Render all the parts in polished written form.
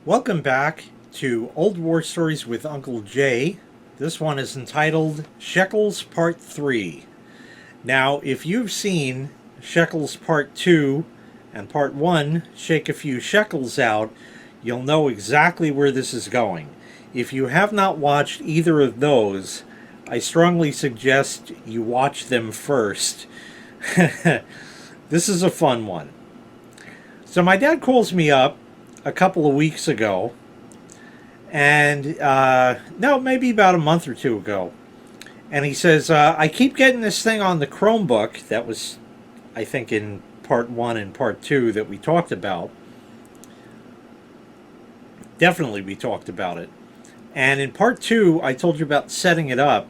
Welcome back to Old War Stories with Uncle Jay. This one is entitled Shekels Part 3. Now, if you've seen Shekels Part 2 and Part 1, Shake a Few Shekels Out, you'll know exactly where this is going. If you have not watched either of those, I strongly suggest you watch them first. This is a fun one. So my dad calls me up a couple of weeks ago, and no, maybe about a month or two ago, and he says, I keep getting this thing on the Chromebook. That was, I think, in Part 1 and Part 2 that we talked about. Definitely we talked about it. And in Part 2, I told you about setting it up,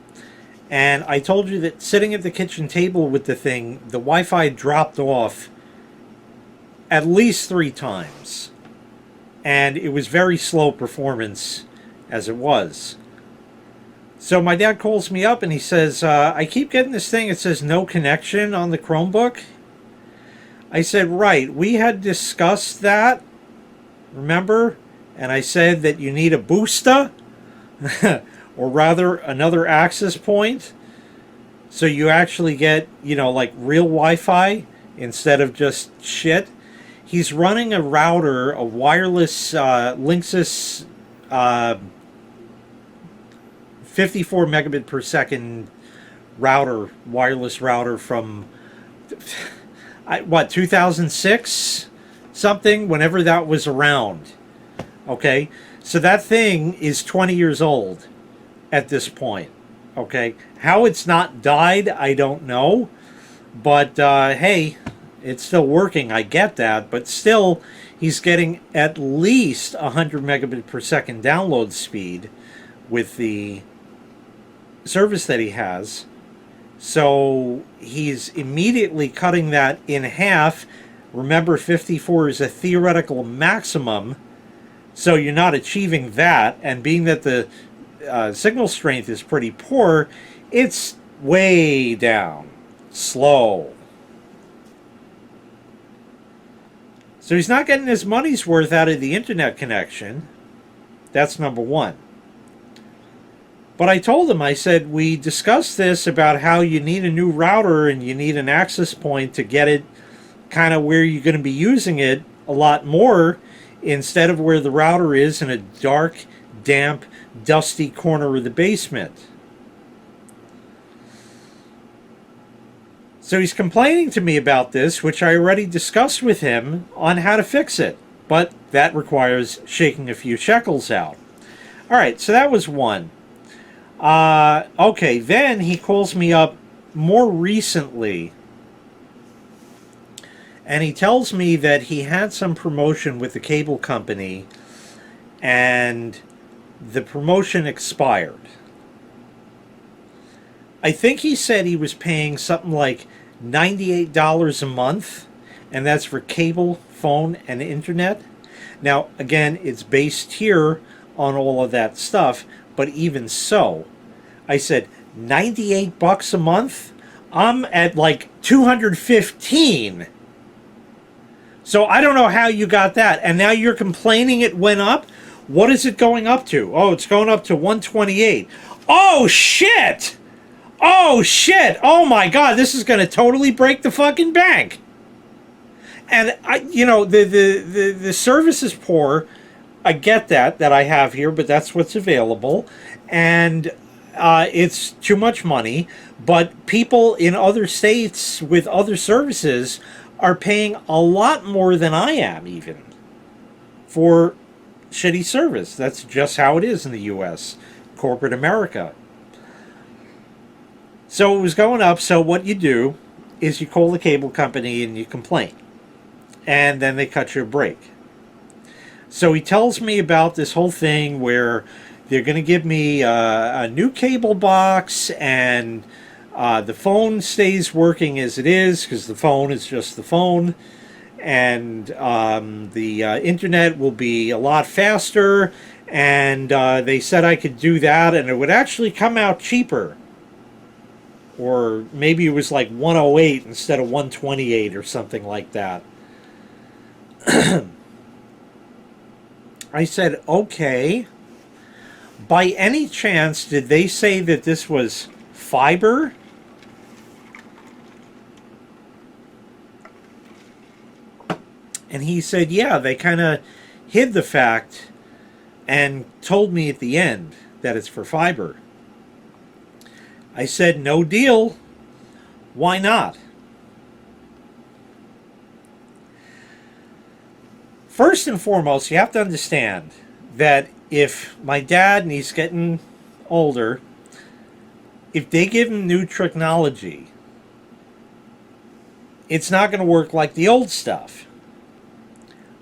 and I told you that sitting at the kitchen table with the thing, the Wi-Fi dropped off at least 3 times. And it was very slow performance as it was. So my dad calls me up and he says, I keep getting this thing, it says no connection on the Chromebook. I said, right, we had discussed that, remember? And I said that you need a booster, or rather another access point, so you actually get, like real Wi-Fi instead of just shit. He's running a router, a wireless Linksys 54 megabit per second router, wireless router from, 2006? Something, whenever that was around. Okay? So that thing is 20 years old at this point. Okay? How it's not died, I don't know. But, hey, it's still working, I get that, but still, he's getting at least 100 megabit per second download speed with the service that he has. So he's immediately cutting that in half. Remember, 54 is a theoretical maximum, so you're not achieving that, and being that the signal strength is pretty poor, it's way down, slow. So he's not getting his money's worth out of the internet connection. That's number one. But I told him, I said, we discussed this about how you need a new router and you need an access point to get it kind of where you're going to be using it a lot more, instead of where the router is in a dark, damp, dusty corner of the basement. So he's complaining to me about this, which I already discussed with him on how to fix it. But that requires shaking a few shekels out. All right, so that was one. Okay, then he calls me up more recently, and he tells me that he had some promotion with the cable company, and the promotion expired. I think he said he was paying something like $98 a month, and that's for cable, phone, and internet. Now, again, it's based here on all of that stuff, but even so, I said, 98 bucks a month? I'm at like 215. So I don't know how you got that, and now you're complaining it went up? What is it going up to? Oh, it's going up to 128. Oh, shit! Oh, shit! Oh, my God, this is going to totally break the fucking bank. And, the service is poor. I get that I have here, but that's what's available. And it's too much money. But people in other states with other services are paying a lot more than I am, even, for shitty service. That's just how it is in the U.S. Corporate America. So it was going up, so what you do is you call the cable company and you complain. And then they cut you a break. So he tells me about this whole thing where they're going to give me a new cable box, and the phone stays working as it is, because the phone is just the phone. And the internet will be a lot faster, and they said I could do that, and it would actually come out cheaper. Or maybe it was like 108 instead of 128 or something like that. I I said, okay. By any chance, did they say that this was fiber? And he said, yeah, they kind of hid the fact and told me at the end that it's for fiber. I said, no deal. Why not? First and foremost, you have to understand that if my dad, and he's getting older, if they give him new technology, it's not going to work like the old stuff.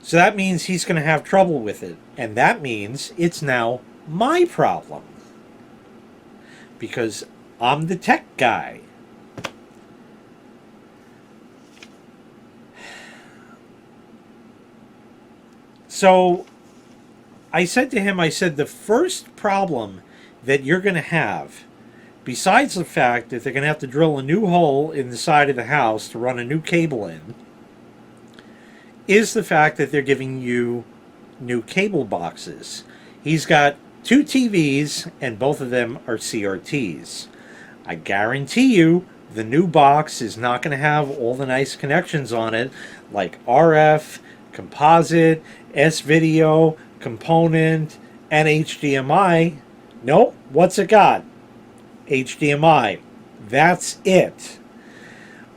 So that means he's going to have trouble with it. And that means it's now my problem. Because I'm the tech guy. So I said to him, I said, the first problem that you're going to have, besides the fact that they're going to have to drill a new hole in the side of the house to run a new cable in, is the fact that they're giving you new cable boxes. He's got 2 TVs, and both of them are CRTs. I guarantee you the new box is not going to have all the nice connections on it, like RF, composite, S-video, component, and HDMI. Nope. What's it got? HDMI. That's it.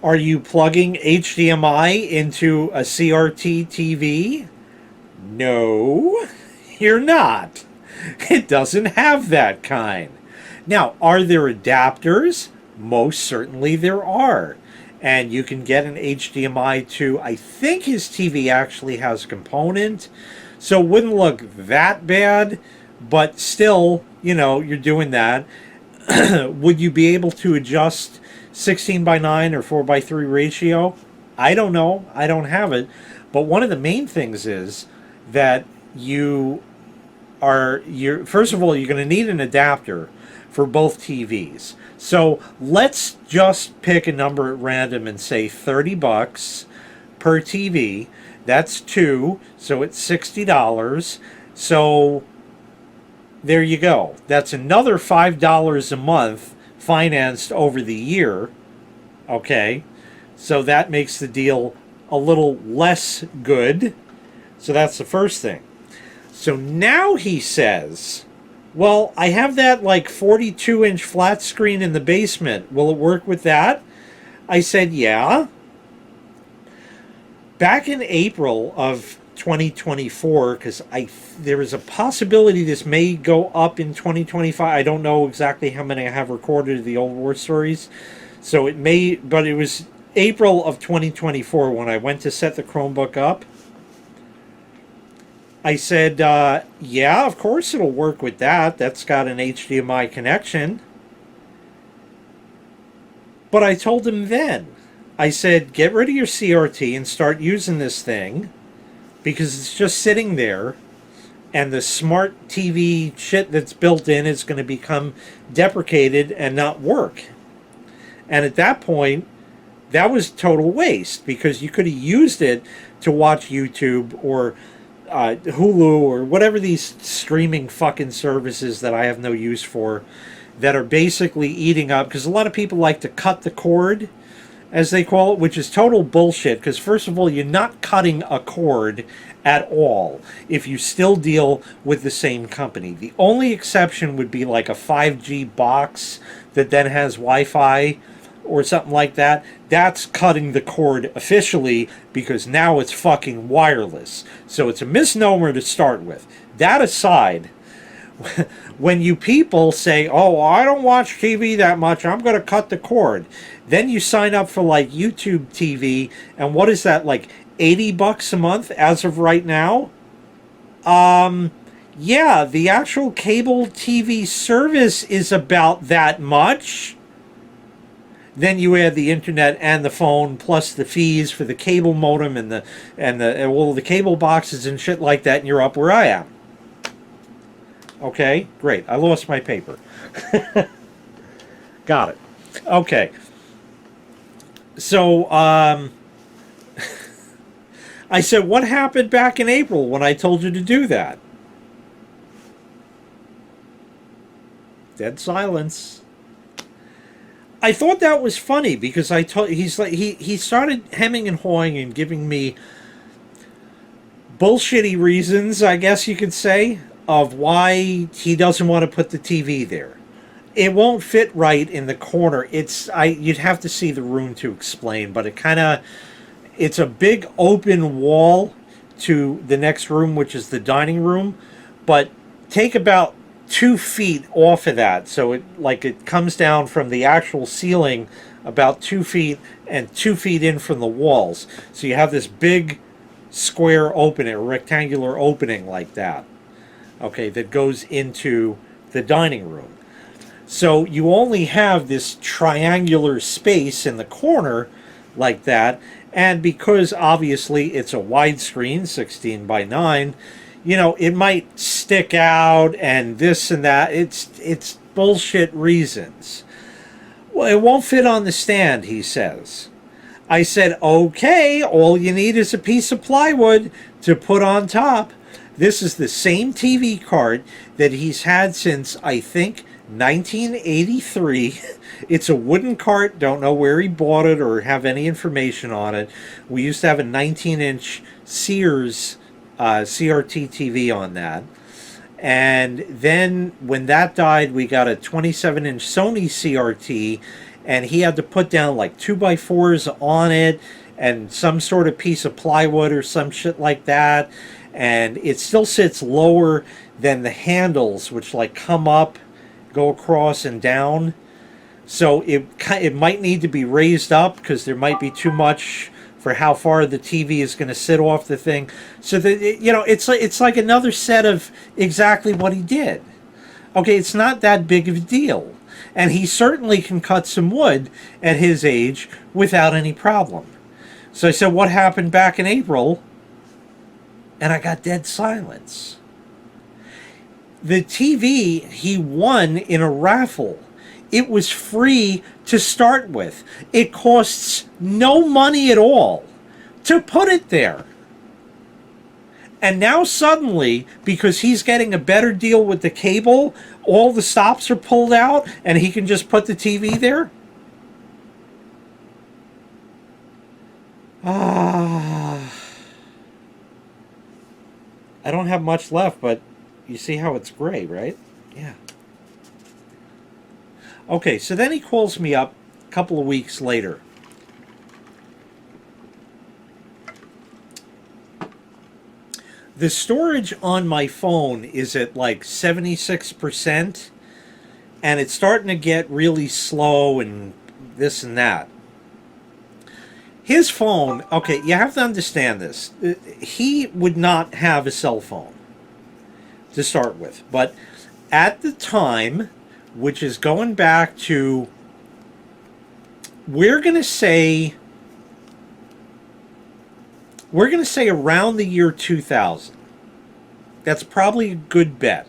Are you plugging HDMI into a CRT TV? No, you're not. It doesn't have that kind. Now, are there adapters? Most certainly there are. And you can get an HDMI to, I think his TV actually has a component. So it wouldn't look that bad, but still, you know, you're doing that. Would you be able to adjust 16:9 or 4:3 ratio? I don't know. I don't have it. But one of the main things is that first of all, you're going to need an adapter for both TVs. So let's just pick a number at random and say $30 per TV. That's 2, so it's $60. So there you go. That's another $5 a month financed over the year. Okay, so that makes the deal a little less good. So that's the first thing. So now he says, well, I have that like 42-inch flat screen in the basement. Will it work with that? I said, yeah. Back in April of 2024, because there is a possibility this may go up in 2025. I don't know exactly how many I have recorded of the old war stories. So it may, but it was April of 2024 when I went to set the Chromebook up. I said, yeah, of course it'll work with that. That's got an HDMI connection. But I told him then, I said, get rid of your CRT and start using this thing because it's just sitting there and the smart TV shit that's built in is going to become deprecated and not work. And at that point, that was total waste because you could have used it to watch YouTube or Hulu or whatever these streaming fucking services that I have no use for that are basically eating up, because a lot of people like to cut the cord, as they call it, which is total bullshit, because first of all, you're not cutting a cord at all if you still deal with the same company. The only exception would be like a 5G box that then has Wi-Fi or something like that. That's cutting the cord officially because now it's fucking wireless. So it's a misnomer to start with. That aside, when you people say, oh, I don't watch TV that much, I'm going to cut the cord. Then you sign up for like YouTube TV, and what is that, like $80 a month as of right now? Yeah, the actual cable TV service is about that much. Then you add the internet and the phone plus the fees for the cable modem and the cable boxes and shit like that, and you're up where I am. Okay, great. I lost my paper. Got it. Okay. So, I said, what happened back in April when I told you to do that? Dead silence. I thought that was funny because I told he started hemming and hawing and giving me bullshitty reasons, I guess you could say, of why he doesn't want to put the TV there. It won't fit right in the corner. You'd have to see the room to explain, but it's a big open wall to the next room, which is the dining room, but take about 2 feet off of that, so it comes down from the actual ceiling about 2 feet and 2 feet in from the walls. So you have this big square opening, a rectangular opening like that, okay, that goes into the dining room. So you only have this triangular space in the corner like that, and because obviously it's a widescreen, 16 by 9, it might stick out and this and that. It's bullshit reasons. Well, it won't fit on the stand, he says. I said, okay, all you need is a piece of plywood to put on top. This is the same TV cart that he's had since, I think, 1983. It's a wooden cart. Don't know where he bought it or have any information on it. We used to have a 19-inch Sears CRT TV on that. And then when that died, we got a 27-inch Sony CRT, and he had to put down like 2x4s on it and some sort of piece of plywood or some shit like that. And it still sits lower than the handles, which like come up, go across and down. So it might need to be raised up because there might be too much for how far the TV is going to sit off the thing. So that it's like another set of exactly what he did. Okay, it's not that big of a deal. And he certainly can cut some wood at his age without any problem. So I said, what happened back in April? And I got dead silence. The TV he won in a raffle. It was free to start with. It costs no money at all to put it there. And now suddenly, because he's getting a better deal with the cable, all the stops are pulled out and he can just put the TV there? I don't have much left, but you see how it's gray, right? Yeah. Okay, so then he calls me up a couple of weeks later. The storage on my phone is at like 76%, and it's starting to get really slow and this and that. His phone, okay, you have to understand this. He would not have a cell phone to start with, but at the time, which is going back to, we're going to say around the year 2000. That's probably a good bet.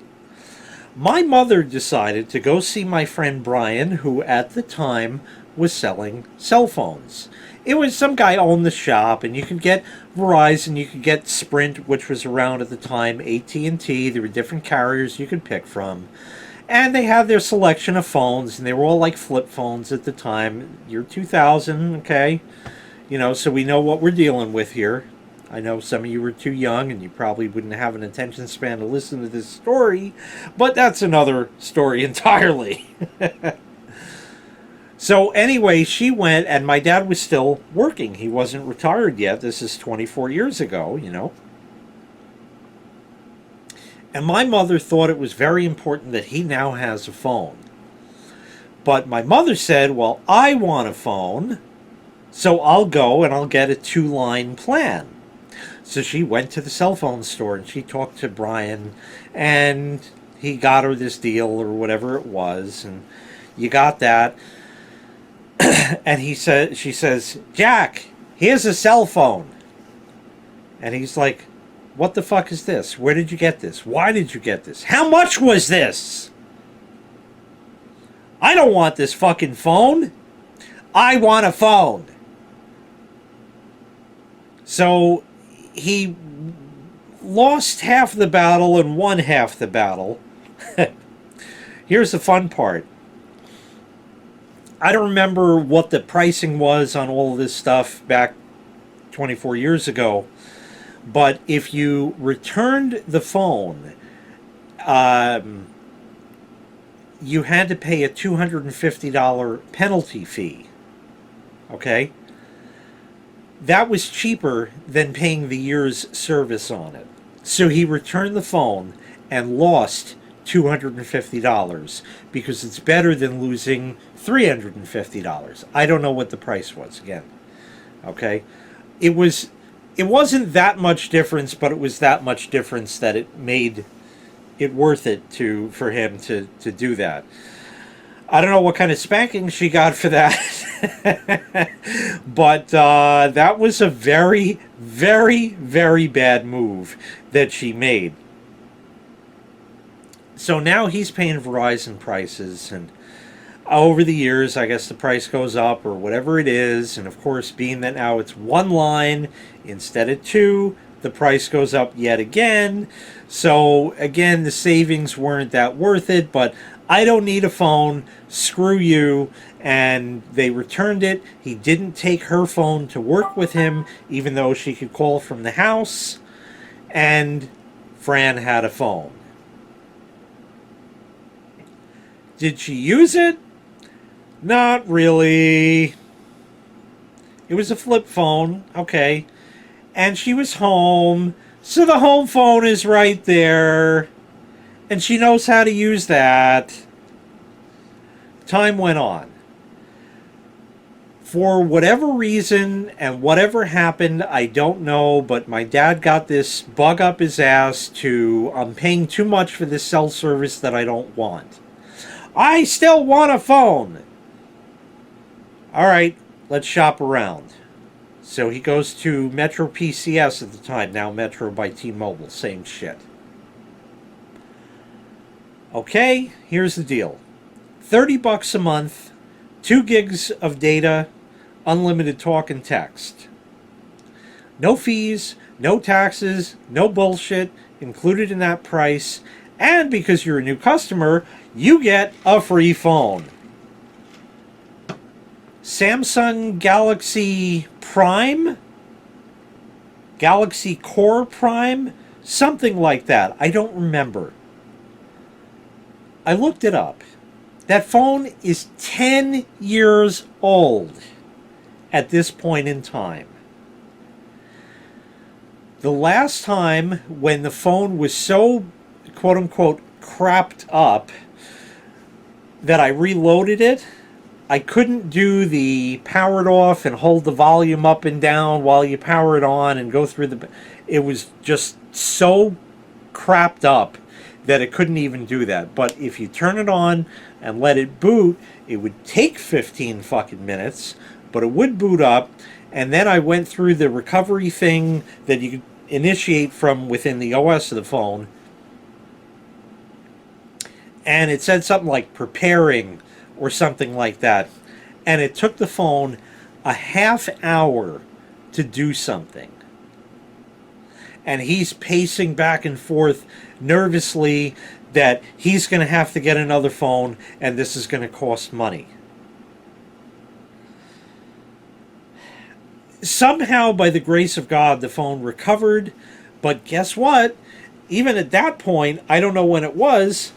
My mother decided to go see my friend Brian, who at the time was selling cell phones. It was some guy owned the shop, and you could get Verizon, you could get Sprint, which was around at the time, AT&T. There were different carriers you could pick from. And they had their selection of phones, and they were all like flip phones at the time. Year 2000, okay? So we know what we're dealing with here. I know some of you were too young, and you probably wouldn't have an attention span to listen to this story, but that's another story entirely. So anyway, she went, and my dad was still working. He wasn't retired yet. This is 24 years ago, And my mother thought it was very important that he now has a phone. But my mother said, well, I want a phone, so I'll go and I'll get a 2-line plan. So she went to the cell phone store and she talked to Brian, and he got her this deal or whatever it was, and you got that. And she says, Jack, here's a cell phone. And he's like, what the fuck is this? Where did you get this? Why did you get this? How much was this? I don't want this fucking phone. I want a phone. So he lost half the battle and won half the battle. Here's the fun part. I don't remember what the pricing was on all of this stuff back 24 years ago, but if you returned the phone, you had to pay a $250 penalty fee. Okay? That was cheaper than paying the year's service on it. So he returned the phone and lost $250 because it's better than losing $350. I don't know what the price was again. Okay? It wasn't that much difference, but it was that much difference that it made it worth it for him to do that. I don't know what kind of spanking she got for that. But that was a very, very, very bad move that she made. So now he's paying Verizon prices, and over the years, I guess the price goes up or whatever it is. And of course, being that now it's one line instead of two, the price goes up yet again. So again, the savings weren't that worth it, but I don't need a phone, screw you. And they returned it. He didn't take her phone to work with him, even though she could call from the house. And Fran had a phone. Did she use it? Not really. It was a flip phone, okay. And she was home, so the home phone is right there. And she knows how to use that. Time went on. For whatever reason and whatever happened, I don't know, but my dad got this bug up his ass to, I'm paying too much for this cell service that I don't want. I still want a phone. All right, let's shop around. So he goes to Metro PCS at the time, now Metro by T-Mobile, same shit. Okay, here's the deal. $30 a month, 2 gigs of data, unlimited talk and text. No fees, no taxes, no bullshit included in that price. And because you're a new customer, you get a free phone. Samsung Galaxy Prime? Galaxy Core Prime? Something like that. I don't remember. I looked it up. That phone is 10 years old at this point in time. The last time when the phone was so, quote-unquote, crapped up that I reloaded it, I couldn't do the power it off and hold the volume up and down while you power it on and go through the... It was just so crapped up that it couldn't even do that. But if you turn it on and let it boot, it would take 15 fucking minutes, but it would boot up. And then I went through the recovery thing that you could initiate from within the OS of the phone. And it said something like preparing or something like that. And it took the phone a half hour to do something. And he's pacing back and forth nervously that he's going to have to get another phone and this is going to cost money. Somehow, by the grace of God, the phone recovered. But guess what? Even at that point, I don't know when it was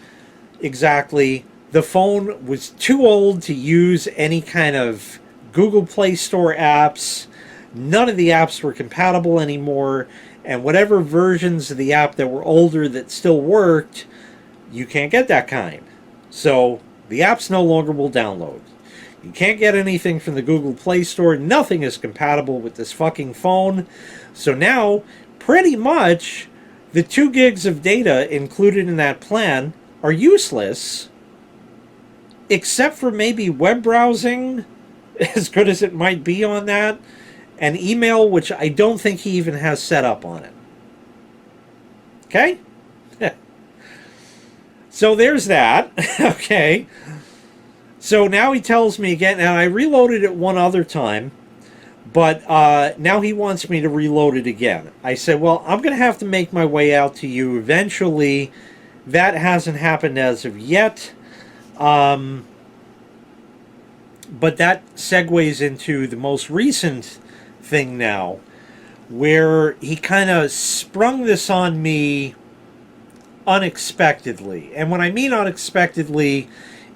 exactly, the phone was too old to use any kind of Google Play Store apps. None of the apps were compatible anymore. And whatever versions of the app that were older that still worked, you can't get that kind. So the apps no longer will download. You can't get anything from the Google Play Store. Nothing is compatible with this fucking phone. So now, pretty much, the 2 gigs of data included in that plan are useless, except for maybe web browsing, as good as it might be on that, and email, which I don't think he even has set up on it. Okay? So there's that. Okay. So now he tells me again, and I reloaded it one other time, but now he wants me to reload it again. I said, well, I'm going to have to make my way out to you eventually. That hasn't happened as of yet. But that segues into the most recent thing now, where he kind of sprung this on me unexpectedly. And when I mean unexpectedly,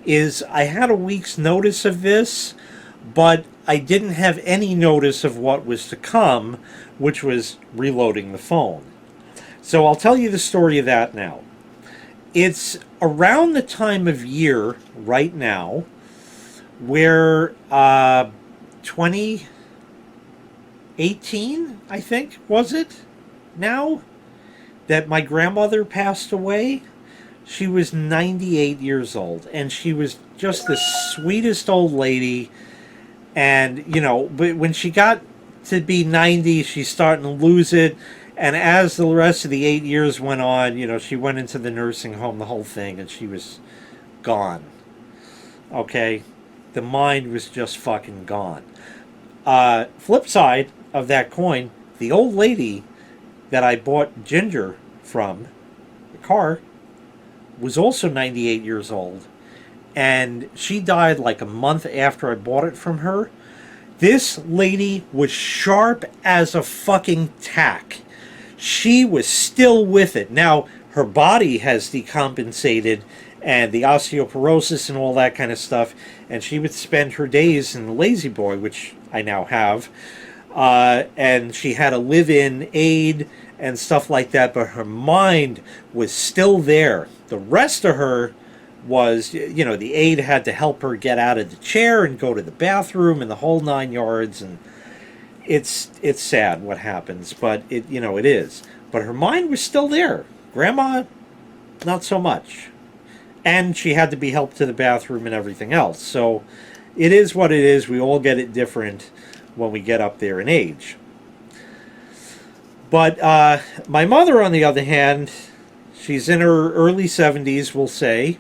is I had a week's notice of this, but I didn't have any notice of what was to come, which was reloading the phone. So I'll tell you the story of that now. It's around the time of year right now where 2018, I think, was it now, that my grandmother passed away. She was 98 years old, and she was just the sweetest old lady. And, you know, but when she got to be 90, she's starting to lose it. And as the rest of the 8 years went on, you know, she went into the nursing home, the whole thing, and she was gone. Okay? The mind was just fucking gone. Flip side of that coin, the old lady that I bought Ginger from, the car, was also 98 years old. And she died like a month after I bought it from her. This lady was sharp as a fucking tack. She was still with it. Now, her body has decompensated and the osteoporosis and all that kind of stuff. And she would spend her days in the Lazy Boy, which I now have. And she had a live-in aide and stuff like that. But her mind was still there. The rest of her was, you know, the aide had to help her get out of the chair and go to the bathroom and the whole 9 yards. And it's sad what happens, but it, you know, it is. But her mind was still there. Grandma, not so much. And she had to be helped to the bathroom and everything else. So it is what it is. We all get it different when we get up there in age. But my mother, on the other hand, she's in her early 70s, we'll say.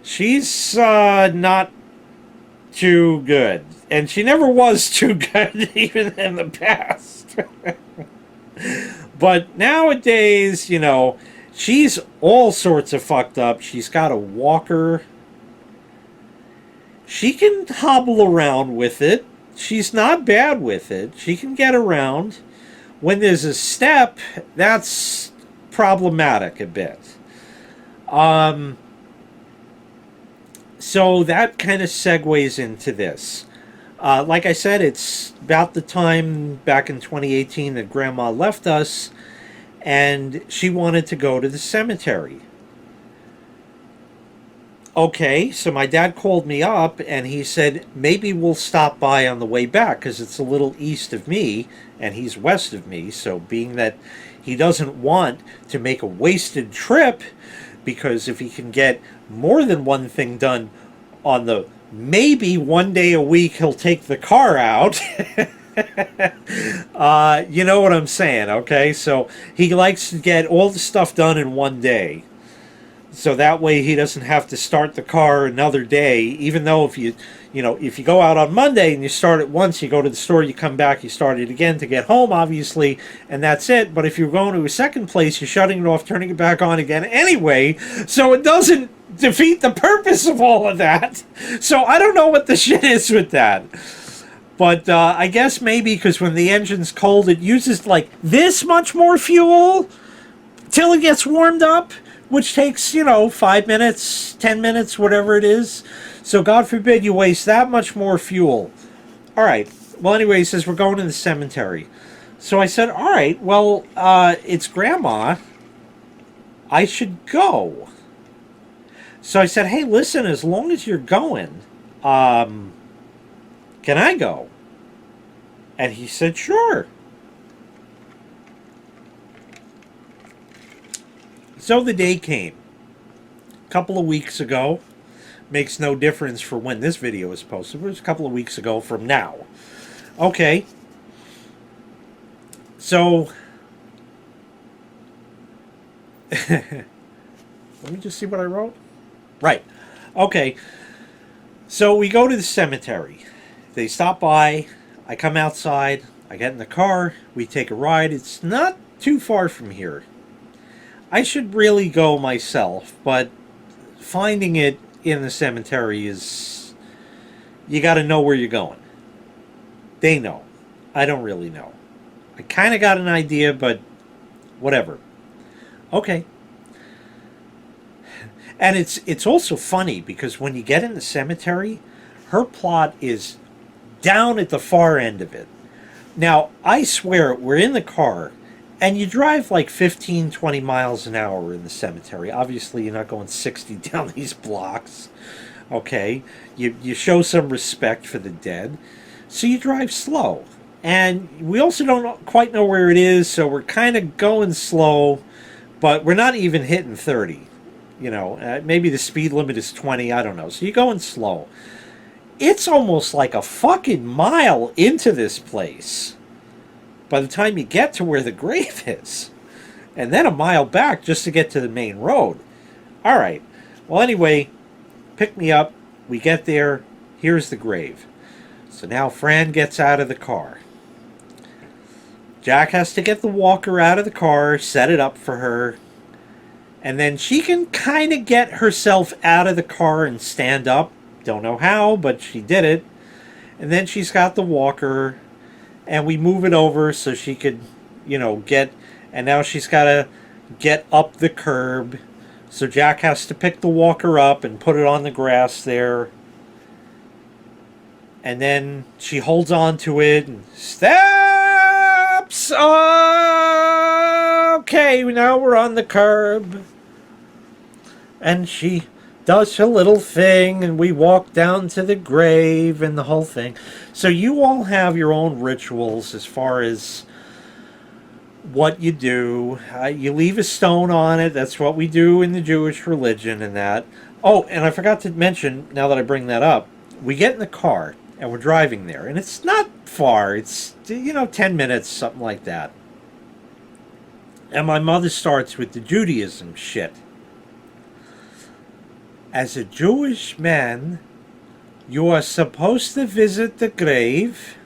She's not too good. And she never was too good, even in the past. But nowadays, you know, she's all sorts of fucked up. She's got a walker. She can hobble around with it. She's not bad with it. She can get around. When there's a step, that's problematic a bit. So that kind of segues into this. Like I said, it's about the time back in 2018 that Grandma left us, and she wanted to go to the cemetery. Okay, so my dad called me up, and he said, maybe we'll stop by on the way back, because it's a little east of me, and he's west of me, so being that he doesn't want to make a wasted trip, because if he can get more than one thing done on the maybe one day a week he'll take the car out. You know what I'm saying, okay? So he likes to get all the stuff done in one day. So that way he doesn't have to start the car another day, even though if you go out on Monday and you start it once, you go to the store, you come back, you start it again to get home, obviously, and that's it. But if you're going to a second place, you're shutting it off, turning it back on again anyway, so it doesn't defeat the purpose of all of that. So I don't know what the shit is with that. But I guess maybe because when the engine's cold, it uses like this much more fuel till it gets warmed up, which takes, 5 minutes, 10 minutes, whatever it is. So God forbid you waste that much more fuel. All right. Well, anyway, he says, we're going to the cemetery. So I said, all right, well, it's Grandma. I should go. So I said, hey, listen, as long as you're going, can I go? And he said, sure. So the day came. A couple of weeks ago. Makes no difference for when this video is posted. It was a couple of weeks ago from now. Okay. So let me just see what I wrote. Right. Okay. So we go to the cemetery. They stop by. I come outside. I get in the car. We take a ride. It's not too far from here. I should really go myself, but finding it in the cemetery is you got to know where you're going. They know. I don't really know. I kind of got an idea, but whatever. Okay. And it's also funny because when you get in the cemetery, her plot is down at the far end of it. Now, I swear, we're in the car, and you drive like 15, 20 miles an hour in the cemetery. Obviously, you're not going 60 down these blocks. Okay? You show some respect for the dead. So you drive slow. And we also don't quite know where it is, so we're kind of going slow, but we're not even hitting 30. You know, maybe the speed limit is 20, I don't know. So you're going slow. It's almost like a fucking mile into this place by the time you get to where the grave is. And then a mile back just to get to the main road. All right. Well, anyway, pick me up. We get there. Here's the grave. So now Fran gets out of the car. Jack has to get the walker out of the car, set it up for her. And then she can kind of get herself out of the car and stand up. Don't know how, but she did it. And then she's got the walker, and we move it over so she could, get, and now she's got to get up the curb. So Jack has to pick the walker up and put it on the grass there. And then she holds on to it and steps. Okay, now we're on the curb. And she does her little thing, and we walk down to the grave and the whole thing. So you all have your own rituals as far as what you do. You leave a stone on it. That's what we do in the Jewish religion and that. Oh, and I forgot to mention, now that I bring that up, we get in the car and we're driving there. And it's not far. It's, 10 minutes, something like that. And my mother starts with the Judaism shit. As a Jewish man, you are supposed to visit the grave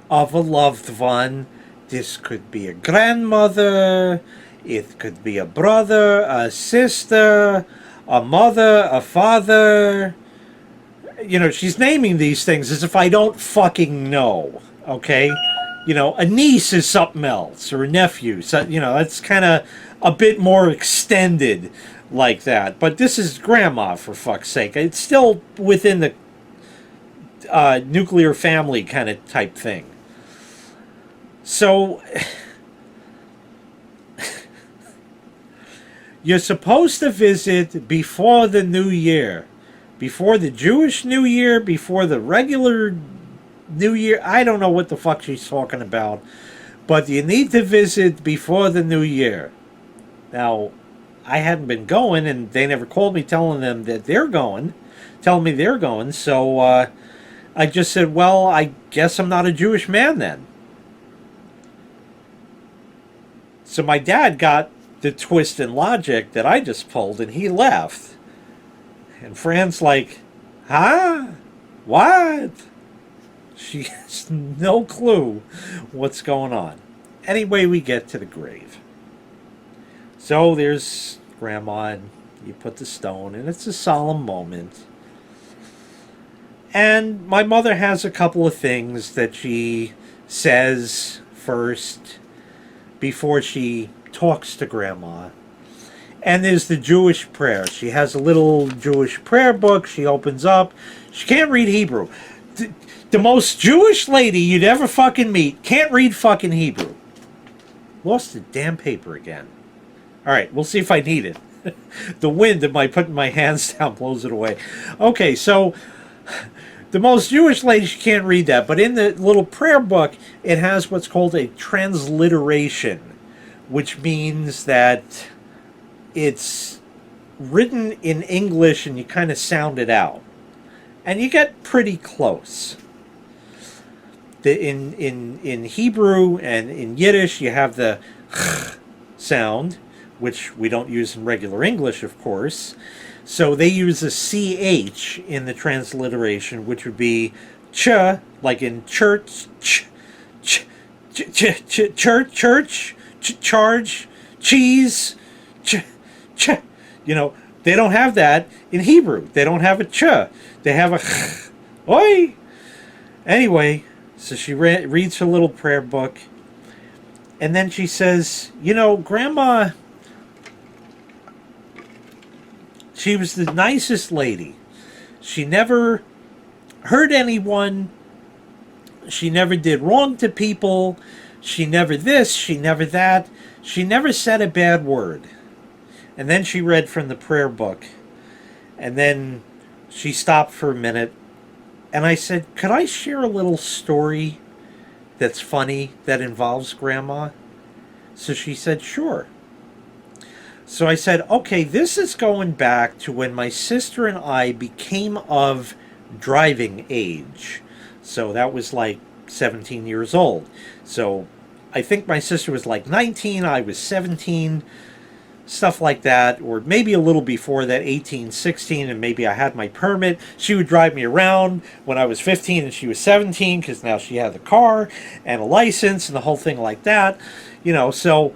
of a loved one. This could be a grandmother, it could be a brother, a sister, a mother, a father. She's naming these things as if I don't fucking know, okay? A niece is something else, or a nephew. So, that's kind of a bit more extended like that. But this is grandma, for fuck's sake. It's still within the nuclear family kind of type thing. So, you're supposed to visit before the New Year. Before the Jewish New Year, before the regular New Year. I don't know what the fuck she's talking about. But you need to visit before the New Year. Now, I hadn't been going, and they never called me telling me they're going. So I just said, well, I guess I'm not a Jewish man then. So my dad got the twist in logic that I just pulled, and he left. And Fran's like, huh? What? She has no clue what's going on. Anyway, we get to the grave. So there's Grandma, and you put the stone, and it's a solemn moment. And my mother has a couple of things that she says first before she talks to Grandma. And there's the Jewish prayer. She has a little Jewish prayer book she opens up. She can't read Hebrew. The most Jewish lady you'd ever fucking meet can't read fucking Hebrew. Lost the damn paper again. Alright, we'll see if I need it. The wind of my putting my hands down blows it away. Okay, so the most Jewish lady, she can't read that. But in the little prayer book, it has what's called a transliteration, which means that it's written in English and you kind of sound it out. And you get pretty close. In Hebrew and in Yiddish, you have the sound, which we don't use in regular English, of course. So they use a CH in the transliteration, which would be ch, like in church, church, charge, cheese, ch, They don't have that in Hebrew. They don't have a ch. They have a ch. Oi! Anyway, so she reads her little prayer book. And then she says, you know, Grandma, she was the nicest lady. She never hurt anyone. She never did wrong to people. She never this, she never that. She never said a bad word. And then she read from the prayer book. And then she stopped for a minute. And I said, could I share a little story that's funny that involves Grandma? So she said, sure. So I said, okay, this is going back to when my sister and I became of driving age. So that was like 17 years old. So I think my sister was like 19, I was 17, stuff like that, or maybe a little before that, 18, 16, and maybe I had my permit. She would drive me around when I was 15 and she was 17, because now she had the car and a license and the whole thing like that. You know, so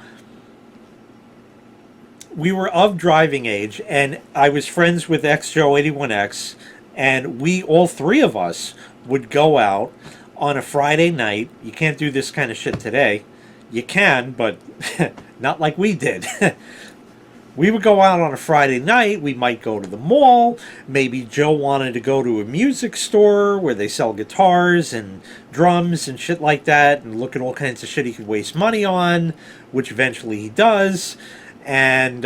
we were of driving age, and I was friends with XJoe81X, and we, all three of us, would go out on a Friday night. You can't do this kind of shit today. You can, but not like we did. We would go out on a Friday night. We might go to the mall. Maybe Joe wanted to go to a music store where they sell guitars and drums and shit like that, and look at all kinds of shit he could waste money on, which eventually he does. And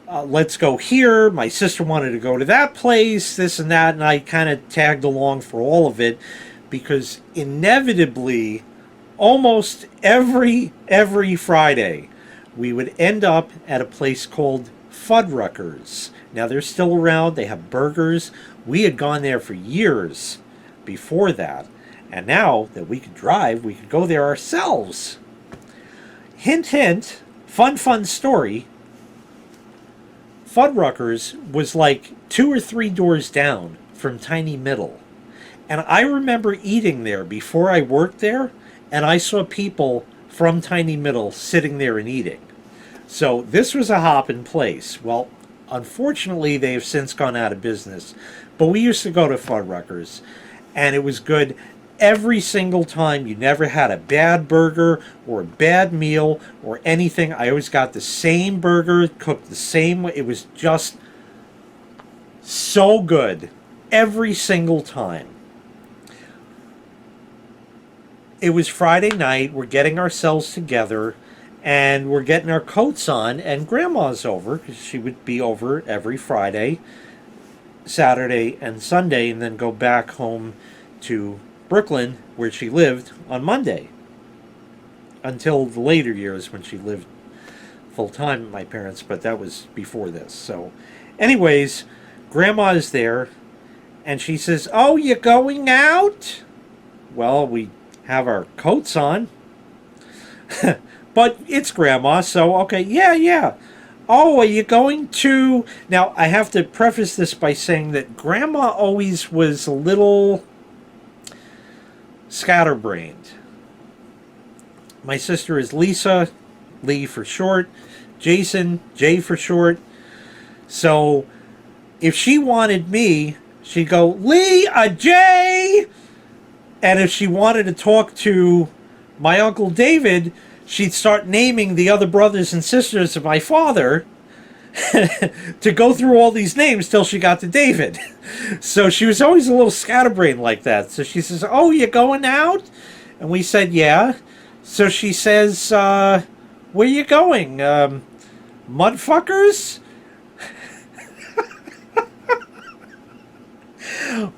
let's go here. My sister wanted to go to that place, this and that, and I kind of tagged along for all of it, because inevitably, almost every Friday, we would end up at a place called Fuddruckers. Now, they're still around. They have burgers. We had gone there for years before that, and now that we could drive, we could go there ourselves. Hint, hint, fun story. Fuddruckers was like 2 or 3 doors down from Tiny Middle. And I remember eating there before I worked there, and I saw people from Tiny Middle sitting there and eating. So this was a hopping place. Well, unfortunately, they have since gone out of business. But we used to go to Fuddruckers, and it was good every single time. You never had a bad burger or a bad meal or anything. I always got the same burger, cooked the same way. It was just so good every single time. It was Friday night. We're getting ourselves together, and we're getting our coats on, and Grandma's over, because she would be over every Friday, Saturday, and Sunday, and then go back home to Brooklyn, where she lived, on Monday. Until the later years when she lived full-time with my parents, but that was before this. So, anyways, Grandma is there, and she says, oh, you going out? Well, we have our coats on. But it's Grandma, so okay, yeah. Oh, are you going to... Now, I have to preface this by saying that Grandma always was a little scatterbrained. My sister is Lisa, Lee for short, Jason, Jay for short. So, if she wanted me, she'd go, Lee, a Jay! And if she wanted to talk to my Uncle David, she'd start naming the other brothers and sisters of my father to go through all these names till she got to David. So she was always a little scatterbrained like that. So she says, oh, you going out? And we said, yeah. So she says, where you going? Mudfuckers?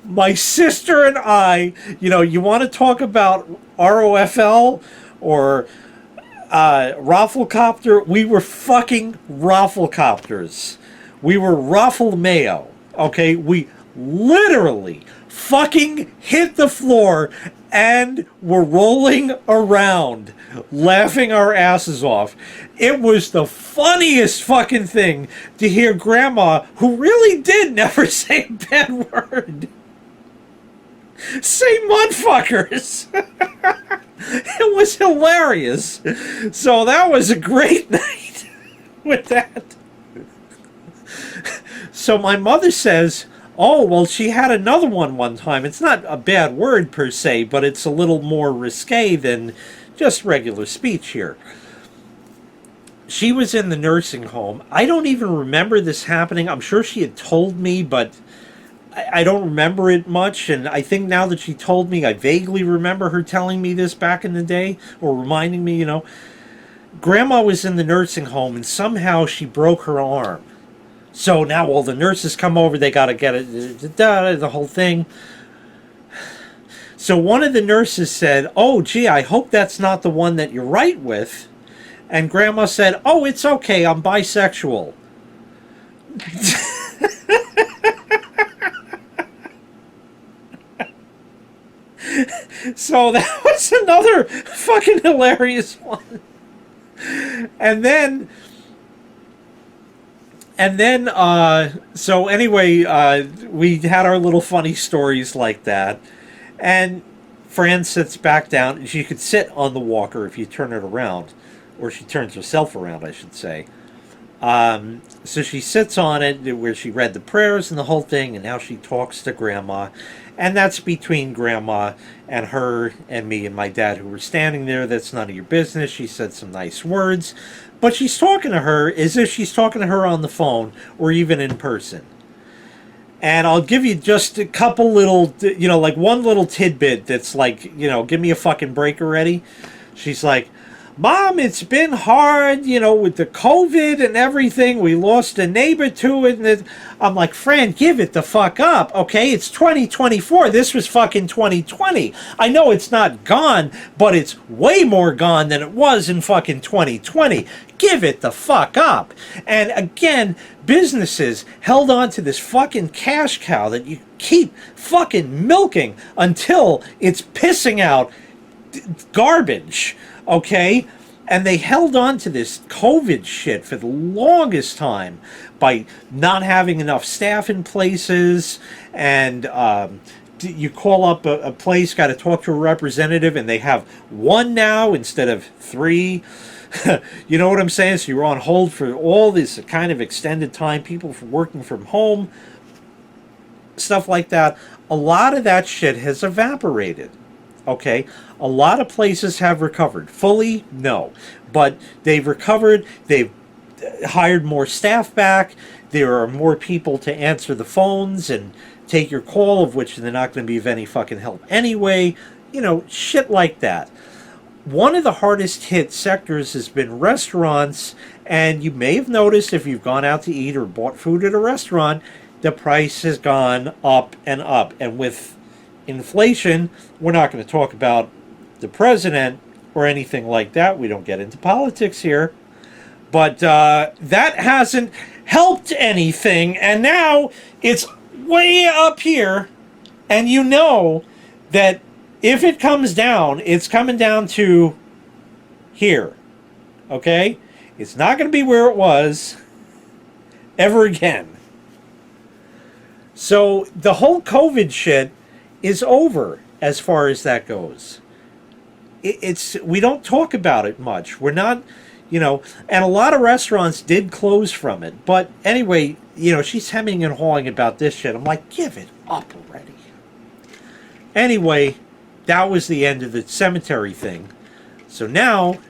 My sister and I, you want to talk about ROFL or Rafflecopter? We were fucking Rafflecopters. We were Raffle Mayo. Okay? We literally fucking hit the floor and were rolling around, laughing our asses off. It was the funniest fucking thing to hear Grandma, who really did never say a bad word, say mudfuckers. It was hilarious. So that was a great night with that. So my mother says, oh, well, she had another one time. It's not a bad word per se, but it's a little more risque than just regular speech here. She was in the nursing home. I don't even remember this happening. I'm sure she had told me, but I don't remember it much. And I think now that she told me, I vaguely remember her telling me this back in the day, or reminding me, Grandma was in the nursing home and somehow she broke her arm. So now all the nurses come over, they got to get it, the whole thing. So one of the nurses said, oh, gee, I hope that's not the one that you're right with. And Grandma said, oh, it's okay, I'm bisexual. So that was another fucking hilarious one. And then, so anyway, we had our little funny stories like that. And Fran sits back down, and she could sit on the walker if you turn it around. Or she turns herself around, I should say. So she sits on it, where she read the prayers and the whole thing, and now she talks to Grandma. And that's between Grandma and her and me and my dad, who were standing there. That's none of your business. She said some nice words. But she's talking to her as if she's talking to her on the phone or even in person. And I'll give you just a couple little, like one little tidbit that's like, give me a fucking break already. She's like, Mom, it's been hard, with the COVID and everything. We lost a neighbor to it. And I'm like, Fran, give it the fuck up, okay? It's 2024. This was fucking 2020. I know it's not gone, but it's way more gone than it was in fucking 2020. Give it the fuck up. And again, businesses held on to this fucking cash cow that you keep fucking milking until it's pissing out garbage. Okay? And they held on to this COVID shit for the longest time by not having enough staff in places. And you call up a place, got to talk to a representative, and they have one now instead of three. You know what I'm saying? So you're on hold for all this kind of extended time, people working from home, stuff like that. A lot of that shit has evaporated. Okay, a lot of places have recovered. Fully, no. But they've recovered. They've hired more staff back. There are more people to answer the phones and take your call, of which they're not going to be of any fucking help anyway. Shit like that. One of the hardest hit sectors has been restaurants. And you may have noticed if you've gone out to eat or bought food at a restaurant, the price has gone up and up. And with inflation, we're not going to talk about the president or anything like that. We don't get into politics here. But that hasn't helped anything. And now it's way up here. And you know that if it comes down, it's coming down to here. Okay? It's not going to be where it was ever again. So the whole COVID shit is over as far as that goes. We don't talk about it much. We're not, and a lot of restaurants did close from it. But anyway, she's hemming and hawing about this shit. I'm like, give it up already. Anyway, that was the end of the cemetery thing. So now,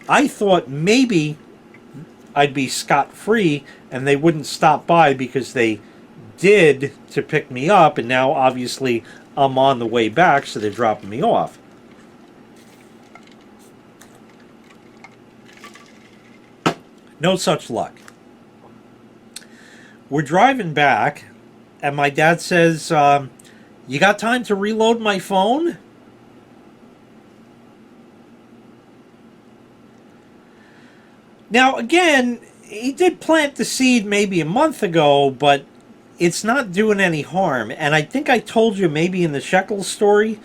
I thought maybe I'd be scot-free and they wouldn't stop by because they did to pick me up, and now obviously I'm on the way back, so they're dropping me off. No such luck. We're driving back, and my dad says, you got time to reload my phone? Now, again, he did plant the seed maybe a month ago, but it's not doing any harm. And I think I told you maybe in the Shekels story,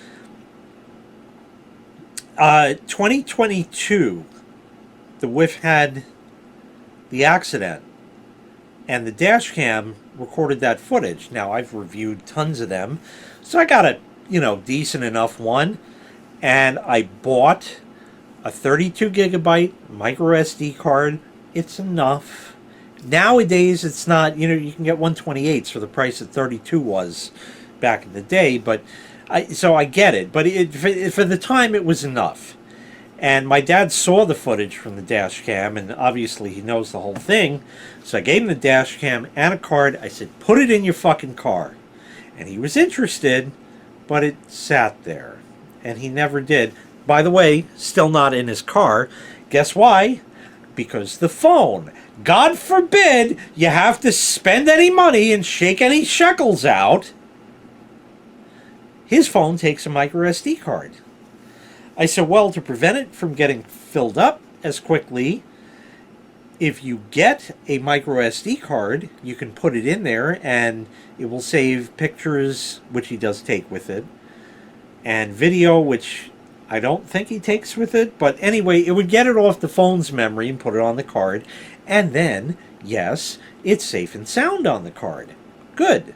2022, the whiff had the accident, and the dash cam recorded that footage. Now, I've reviewed tons of them, so I got a, decent enough one, and I bought a 32 gigabyte micro SD card. It's enough. Nowadays, it's not, you can get 128s for the price that 32 was back in the day, but so I get it. But for the time, it was enough. And my dad saw the footage from the dash cam, and obviously he knows the whole thing. So I gave him the dash cam and a card. I said, put it in your fucking car. And he was interested, but it sat there. And he never did. By the way, still not in his car. Guess why? Because the phone. God forbid you have to spend any money and shake any shekels out. His phone takes a micro SD card. I said, well, to prevent it from getting filled up as quickly, if you get a micro SD card, you can put it in there and it will save pictures, which he does take with it, and video, which I don't think he takes with it. But anyway, it would get it off the phone's memory and put it on the card. And then, yes, it's safe and sound on the card. Good.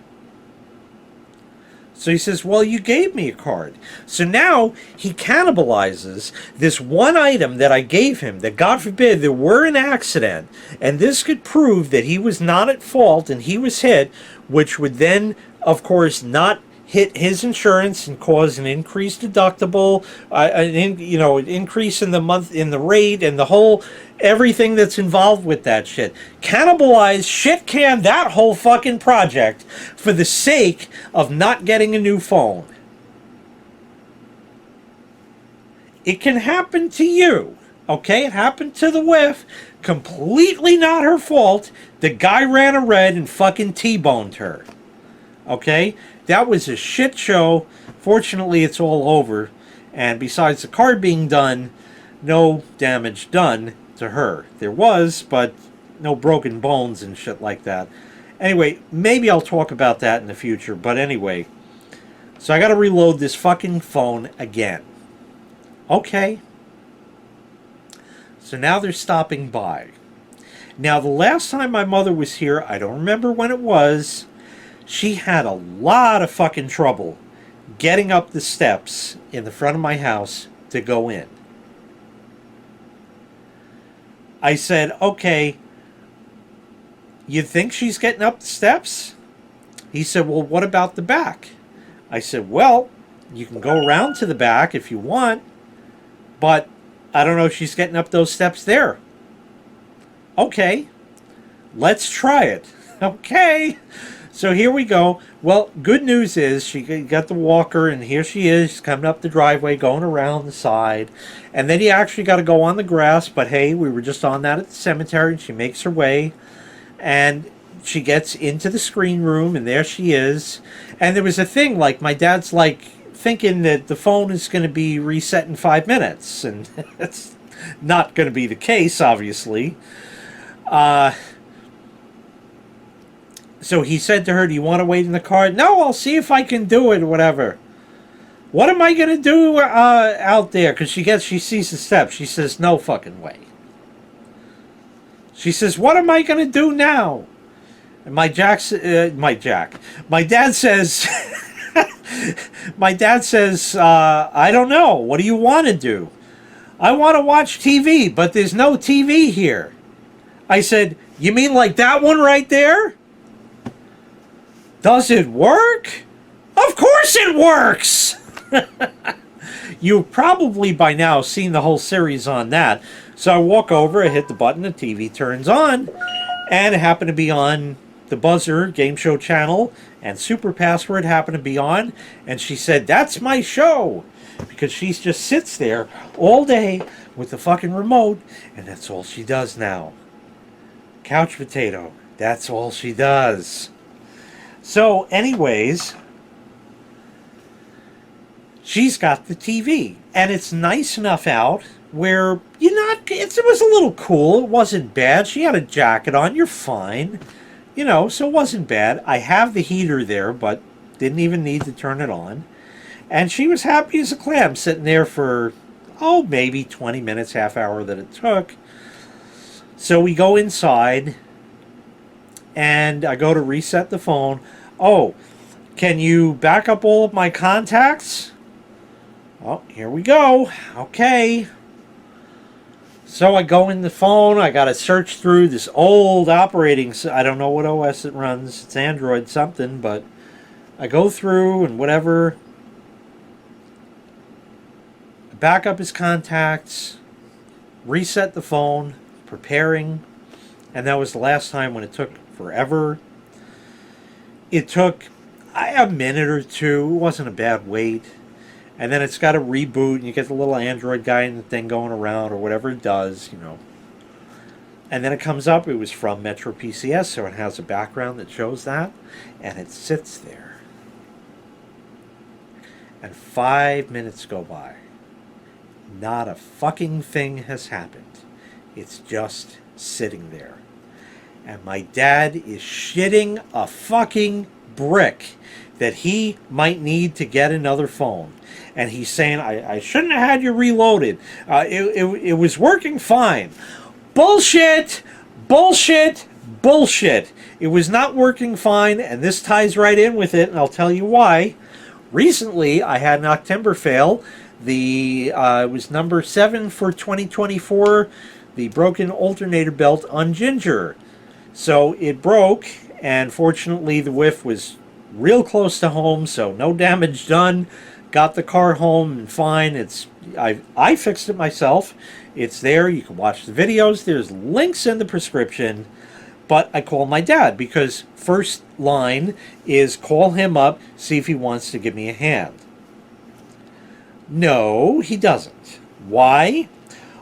So he says, well, you gave me a card. So now he cannibalizes this one item that I gave him, that God forbid there were an accident, and this could prove that he was not at fault and he was hit, which would then, of course, not hit his insurance and cause an increased deductible, an increase in the rate, and the whole everything that's involved with that shit. Cannibalize, shit can that whole fucking project for the sake of not getting a new phone. It can happen to you, okay? It happened to the wife. Completely not her fault. The guy ran a red and fucking T-boned her. Okay? That was a shit show. Fortunately, it's all over. And besides the card being done, no damage done to her. There was, but no broken bones and shit like that. Anyway, maybe I'll talk about that in the future. But anyway, so I got to reload this fucking phone again. Okay. So now they're stopping by. Now, the last time my mother was here, I don't remember when it was, she had a lot of fucking trouble getting up the steps in the front of my house to go in. I said, okay, you think she's getting up the steps? He said, well, what about the back? I said, well, you can go around to the back if you want, but I don't know if she's getting up those steps there. Okay, let's try it. Okay. So here we go. Well, good news is she got the walker, and here she is. She's coming up the driveway, going around the side. And then you actually got to go on the grass, but hey, we were just on that at the cemetery, and she makes her way. And she gets into the screen room, and there she is. And there was a thing, like, my dad's, like, thinking that the phone is going to be reset in 5 minutes. And that's not going to be the case, obviously. So he said to her, do you want to wait in the car? No, I'll see if I can do it or whatever. What am I going to do out there? Because she sees the steps. She says, no fucking way. She says, what am I going to do now? And my dad says, I don't know. What do you want to do? I want to watch TV, but there's no TV here. I said, you mean like that one right there? Does it work? Of course it works! You've probably by now seen the whole series on that. So I walk over, I hit the button, the TV turns on, and it happened to be on the Buzzer game show channel, and Super Password happened to be on, and she said, that's my show! Because she just sits there all day with the fucking remote, and that's all she does now. Couch potato. That's all she does. So, anyways, she's got the TV, and it's nice enough out where it was a little cool. It wasn't bad. She had a jacket on. You're fine. So it wasn't bad. I have the heater there, but didn't even need to turn it on. And she was happy as a clam sitting there for, maybe 20 minutes, half hour that it took. So we go inside, and I go to reset the phone. Oh, can you back up all of my contacts? Oh, here we go. Okay. So I go in the phone. I got to search through this old operating. I don't know what OS it runs. It's Android something, but I go through and whatever. Back up his contacts, reset the phone, preparing, and that was the last time when it took forever. It took a minute or two. It wasn't a bad wait. And then it's got to reboot, and you get the little Android guy and the thing going around, or whatever it does, you know. And then it comes up, it was from Metro PCS, so it has a background that shows that, and it sits there. And 5 minutes go by. Not a fucking thing has happened. It's just sitting there. And my dad is shitting a fucking brick that he might need to get another phone. And he's saying, I shouldn't have had you reloaded. It was working fine. Bullshit! Bullshit! Bullshit! It was not working fine, and this ties right in with it, and I'll tell you why. Recently, I had an October fail. It was number 7 for 2024, the broken alternator belt on Ginger. So it broke, and fortunately the whiff was real close to home, so no damage done. Got the car home and fine. I fixed it myself. It's there. You can watch the videos. There's links in the prescription. But I call my dad because first line is call him up, see if he wants to give me a hand. No, he doesn't. Why?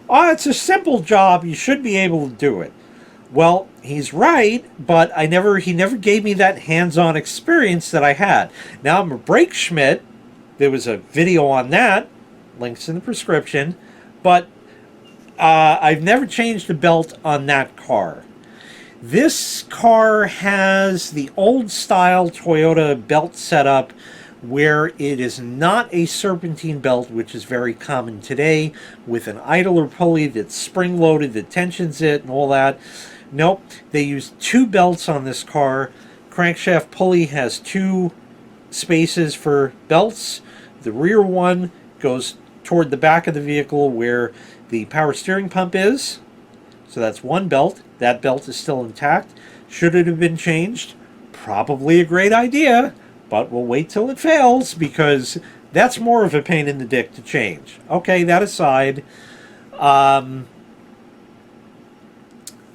Oh, it's a simple job. You should be able to do it. Well, he's right, but he never gave me that hands-on experience that I had. Now I'm a brake schmidt. There was a video on that. Links in the prescription. But I've never changed a belt on that car. This car has the old-style Toyota belt setup where it is not a serpentine belt, which is very common today, with an idler pulley that's spring-loaded that tensions it and all that. Nope, they use 2 belts on this car. Crankshaft pulley has 2 spaces for belts. The rear one goes toward the back of the vehicle where the power steering pump is. So that's 1 belt. That belt is still intact. Should it have been changed? Probably a great idea. But we'll wait till it fails because that's more of a pain in the dick to change. Okay, that aside,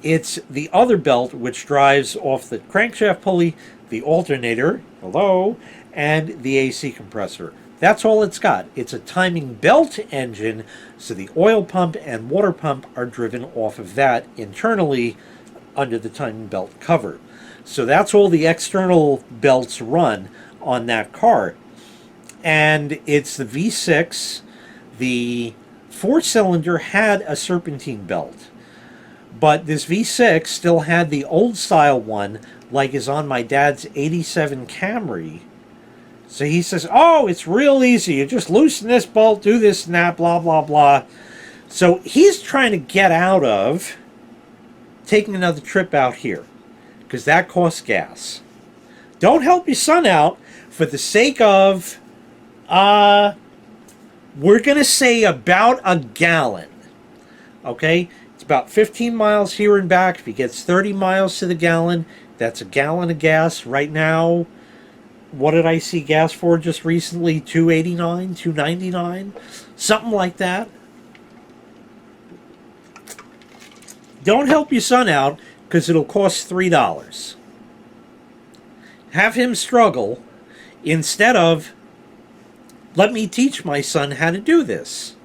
it's the other belt which drives off the crankshaft pulley, the alternator, hello, and the AC compressor. That's all it's got. It's a timing belt engine, so the oil pump and water pump are driven off of that internally under the timing belt cover. So that's all the external belts run on that car. And it's the V6. The 4-cylinder had a serpentine belt. But this V6 still had the old style one, like is on my dad's 87 Camry. So he says, oh, it's real easy. You just loosen this bolt, do this and that, blah, blah, blah. So he's trying to get out of taking another trip out here, because that costs gas. Don't help your son out for the sake of, we're going to say about a gallon. Okay? It's about 15 miles here and back. If he gets 30 miles to the gallon, that's a gallon of gas. Right now, what did I see gas for just recently? $2.89, $2.99, something like that. Don't help your son out because it'll cost $3. Have him struggle instead of let me teach my son how to do this.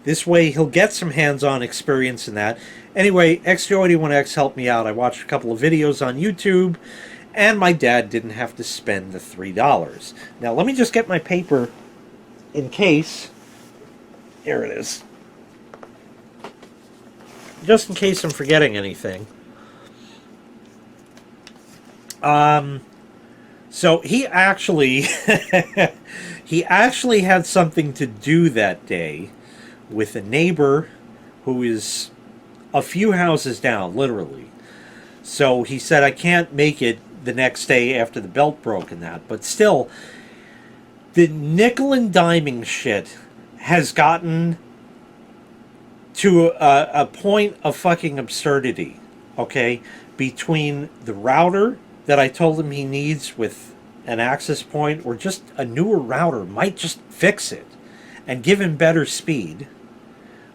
This way he'll get some hands-on experience in that. Anyway, XJO81X helped me out. I watched a couple of videos on YouTube, and my dad didn't have to spend the $3. Now, let me just get my paper in case. Here it is. Just in case I'm forgetting anything. So he actually had something to do that day with a neighbor who is a few houses down, literally. So he said, I can't make it the next day after the belt broke and that. But still, the nickel and diming shit has gotten to a point of fucking absurdity, okay, between the router that I told him he needs with an access point, or just a newer router might just fix it and give him better speed,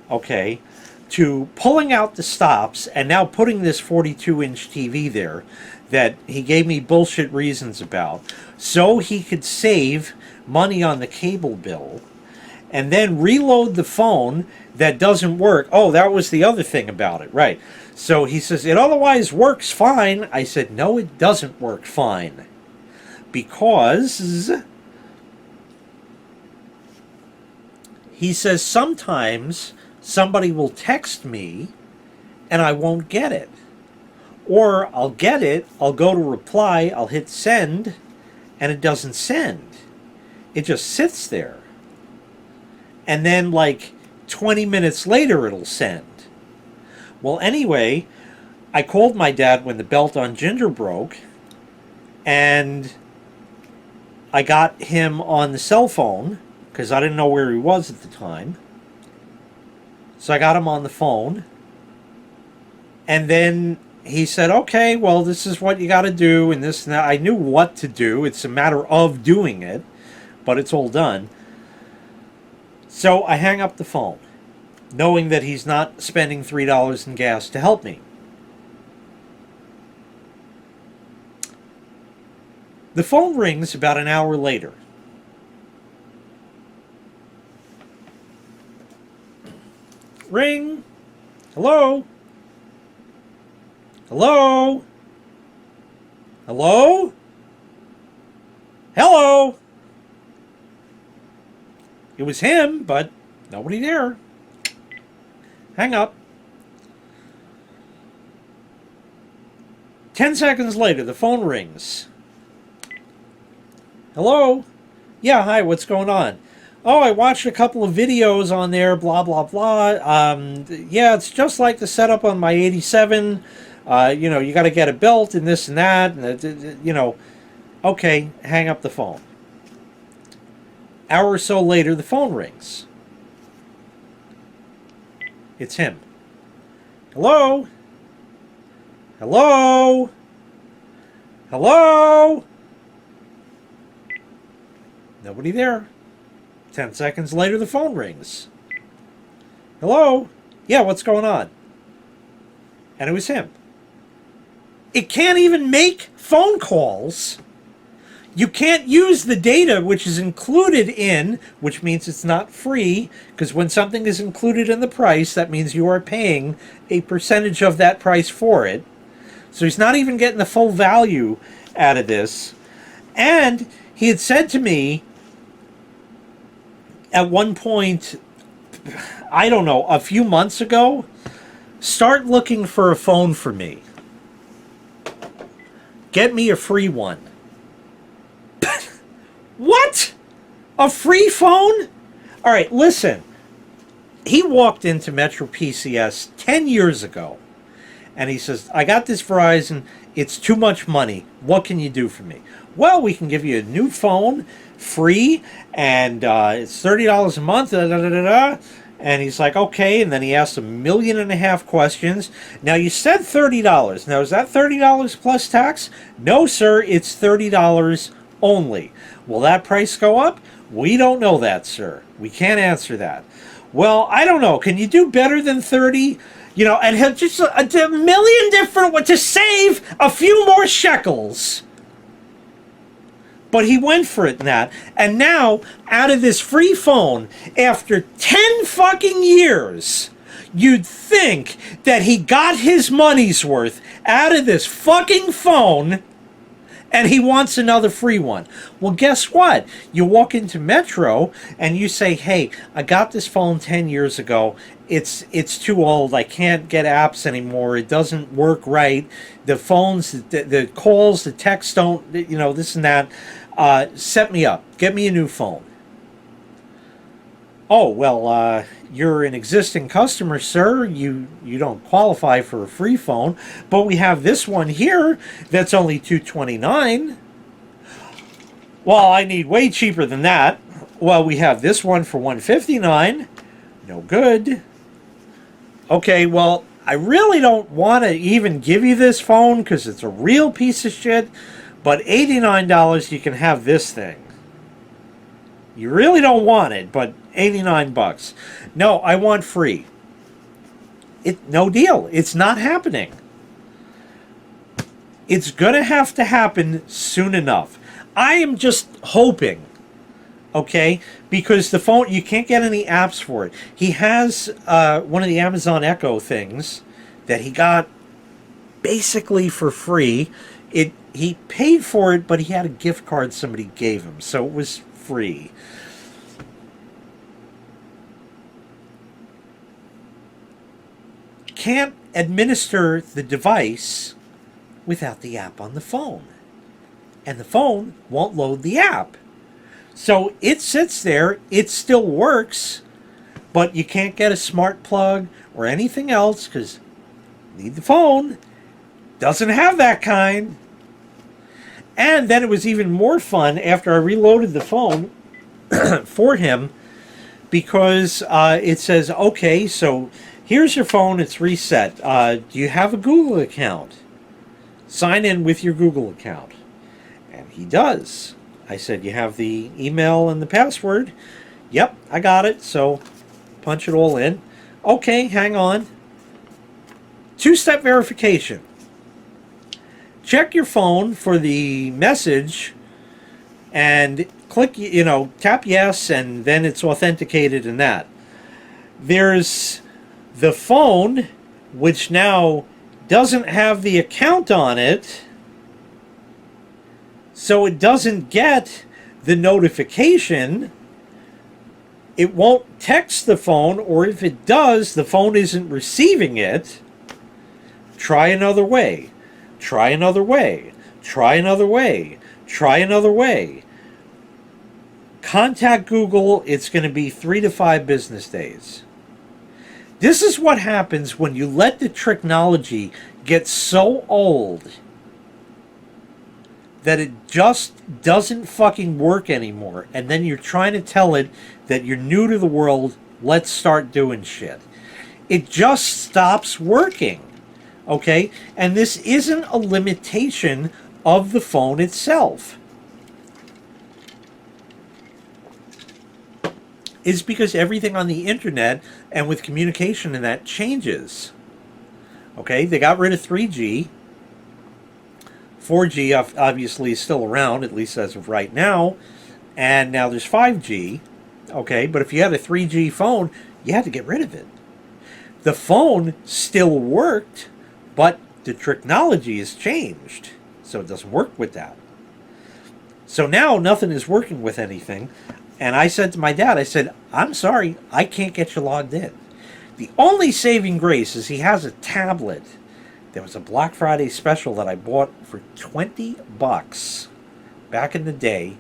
okay, to pulling out the stops and now putting this 42-inch TV there that he gave me bullshit reasons about so he could save money on the cable bill, and then reload the phone that doesn't work. Oh, that was the other thing about it, right? So he says, it otherwise works fine. I said, no, it doesn't work fine. Because he says sometimes somebody will text me and I won't get it. Or I'll get it, I'll go to reply, I'll hit send, and it doesn't send. It just sits there. And then like 20 minutes later it'll send. Well, anyway, I called my dad when the belt on Ginger broke, and I got him on the cell phone because I didn't know where he was at the time. So I got him on the phone, and then he said, okay, well, this is what you got to do, and this and that. I knew what to do. It's a matter of doing it, but it's all done. So I hang up the phone, knowing that he's not spending $3 in gas to help me. The phone rings about an hour later. Ring. Hello? Hello? Hello? Hello? It was him, but nobody there. Hang up. 10 seconds later, the phone rings. Hello? Yeah, hi, what's going on? Oh, I watched a couple of videos on there, blah, blah, blah. Yeah, it's just like the setup on my 87. You know, you got to get a belt and this and that. And, you know, okay, hang up the phone. Hour or so later, the phone rings. It's him. Hello? Hello? Hello? Nobody there. 10 seconds later, the phone rings. Hello? Yeah, what's going on? And it was him. It can't even make phone calls. You can't use the data which is included in, which means it's not free, because when something is included in the price, that means you are paying a percentage of that price for it. So he's not even getting the full value out of this. And he had said to me at one point, I don't know, a few months ago, start looking for a phone for me. Get me a free one. What? A free phone? All right, listen. He walked into Metro PCS 10 years ago, and he says, I got this Verizon. It's too much money. What can you do for me? Well, we can give you a new phone, free, and it's $30 a month, da, da, da, da, da. And he's like, okay. And then he asked 1.5 million questions. Now, you said $30. Now, is that $30 plus tax? No, sir. It's $30 only. Will that price go up? We don't know that, sir. We can't answer that. Well, I don't know. Can you do better than 30? You know, and have just a million different ways to save a few more shekels. But he went for it in that. And now, out of this free phone, after 10 fucking years, you'd think that he got his money's worth out of this fucking phone, and he wants another free one. Well, guess what? You walk into Metro and you say, hey, I got this phone 10 years ago. It's too old. I can't get apps anymore. It doesn't work right. The phones, the calls, the texts don't, you know, this and that. Set me up. Get me a new phone. Oh, well, you're an existing customer, sir. You don't qualify for a free phone, but we have this one here that's only $229. Well, I need way cheaper than that. Well, we have this one for $159. No good. Okay, well, I really don't want to even give you this phone because it's a real piece of shit, but $89 you can have this thing. You really don't want it, but 89 bucks. No, I want free. No deal. It's not happening. It's going to have to happen soon enough. I am just hoping, okay? Because the phone, you can't get any apps for it. He has one of the Amazon Echo things that he got basically for free. He paid for it, but he had a gift card somebody gave him, so it was free. Can't administer the device without the app on the phone. And the phone won't load the app. So it sits there, it still works, but you can't get a smart plug or anything else because need the phone. Doesn't have that kind. And then it was even more fun after I reloaded the phone for him because it says, okay, so here's your phone, it's reset. Do you have a Google account? Sign in with your Google account. And he does. I said, you have the email and the password? Yep, I got it. So punch it all in. Okay, hang on. Two-step verification. Check your phone for the message and click, tap yes, and then it's authenticated in that. There's the phone, which now doesn't have the account on it, so it doesn't get the notification. It won't text the phone, or if it does, the phone isn't receiving it. Try another way. Try another way. Try another way. Try another way. Contact Google. It's going to be 3 to 5 business days. This is what happens when you let the technology get so old that it just doesn't fucking work anymore. And then you're trying to tell it that you're new to the world, let's start doing shit. It just stops working. Okay? And this isn't a limitation of the phone itself. It's because everything on the internet and with communication and that changes. Okay? They got rid of 3G. 4G obviously is still around, at least as of right now. And now there's 5G. Okay? But if you had a 3G phone, you had to get rid of it. The phone still worked, but the technology has changed. So it doesn't work with that. So now nothing is working with anything. And I said to my dad, I said, I'm sorry, I can't get you logged in. The only saving grace is he has a tablet. There was a Black Friday special that I bought for 20 bucks back in the day,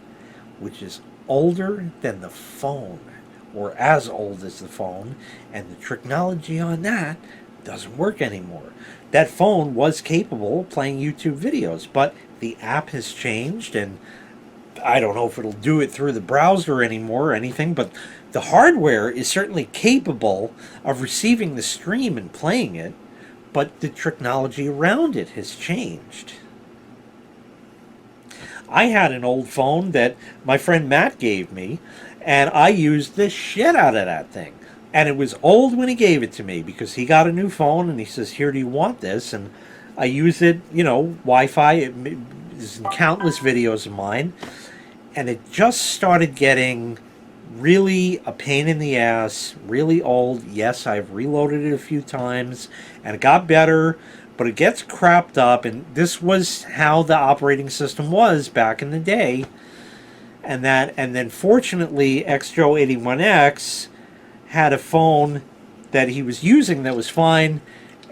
which is older than the phone, or as old as the phone, and the technology on that doesn't work anymore. That phone was capable of playing YouTube videos, but the app has changed, and I don't know if it'll do it through the browser anymore or anything, but the hardware is certainly capable of receiving the stream and playing it, but the technology around it has changed. I had an old phone that my friend Matt gave me, and I used the shit out of that thing. And it was old when he gave it to me because he got a new phone and he says, here, do you want this? And I use it, Wi-Fi. It's in countless videos of mine. And it just started getting really a pain in the ass, really old. Yes, I've reloaded it a few times and it got better, but it gets crapped up. And this was how the operating system was back in the day. And then fortunately, XJoe81X had a phone that he was using that was fine,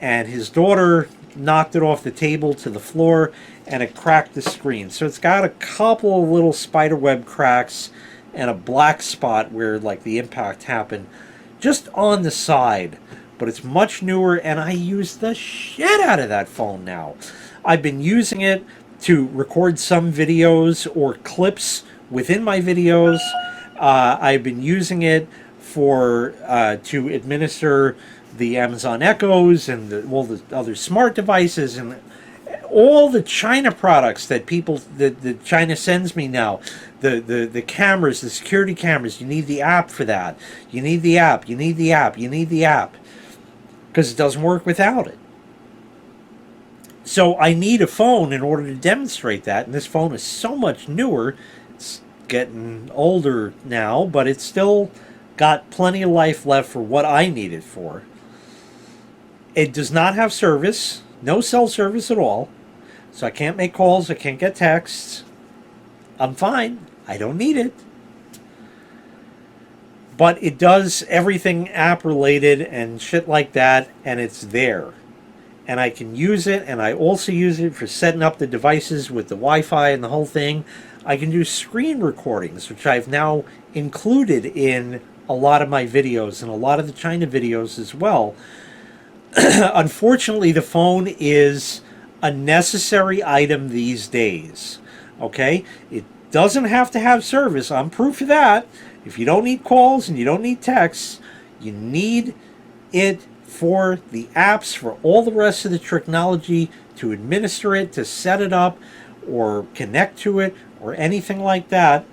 and his daughter knocked it off the table to the floor and it cracked the screen. So it's got a couple of little spiderweb cracks and a black spot where like the impact happened just on the side. But it's much newer and I use the shit out of that phone now. I've been using it to record some videos or clips within my videos. I've been using it for to administer the Amazon Echoes and all the other smart devices and all the China products that China sends me now. The cameras, the security cameras. You need the app for that. You need the app. You need the app. You need the app, because it doesn't work without it. So I need a phone in order to demonstrate that, and this phone is so much newer. It's getting older now, but it's still got plenty of life left for what I need it for. It does not have service, no cell service at all, so I can't make calls, I can't get texts. I'm fine, I don't need it. But it does everything app related and shit like that, and it's there. And I can use it, and I also use it for setting up the devices with the Wi-Fi and the whole thing. I can do screen recordings, which I've now included in a lot of my videos and a lot of the China videos as well. Unfortunately, the phone is a necessary item these days. Okay? It doesn't have to have service. I'm proof of that. If you don't need calls and you don't need texts, you need it for the apps, for all the rest of the technology, to administer it, to set it up, or connect to it, or anything like that.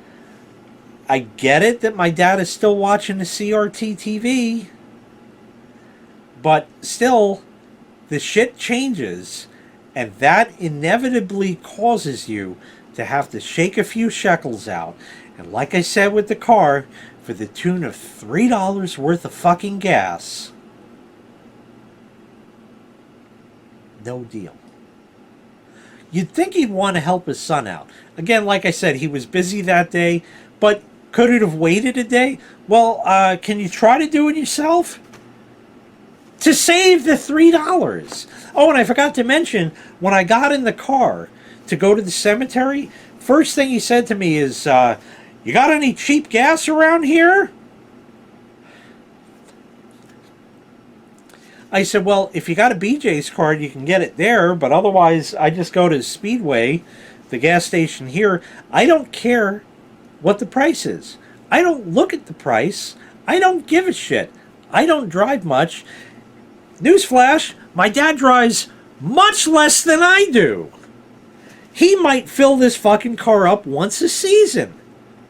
I get it that my dad is still watching the CRT TV, but still, the shit changes, and that inevitably causes you to have to shake a few shekels out. And like I said with the car, for the tune of $3 worth of fucking gas, no deal. You'd think he'd want to help his son out. Again, like I said, he was busy that day, but could it have waited a day? Well, can you try to do it yourself? To save the $3. Oh, and I forgot to mention, when I got in the car to go to the cemetery, first thing he said to me is, you got any cheap gas around here? I said, well, if you got a BJ's card, you can get it there, but otherwise, I just go to Speedway, the gas station here. I don't care what the price is. I don't look at the price. I don't give a shit. I don't drive much. Newsflash, my dad drives much less than I do. He might fill this fucking car up once a season.